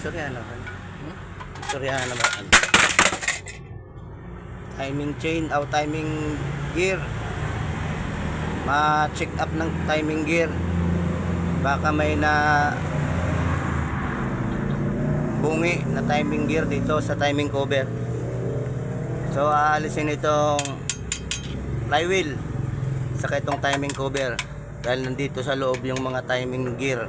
Istorya naman. Istorya naman. Timing chain o timing gear. Ma-check up ng timing gear. Baka may na bungi na timing gear dito sa timing cover. So aalisin itong flywheel saka itong timing cover dahil nandito sa loob yung mga timing gear.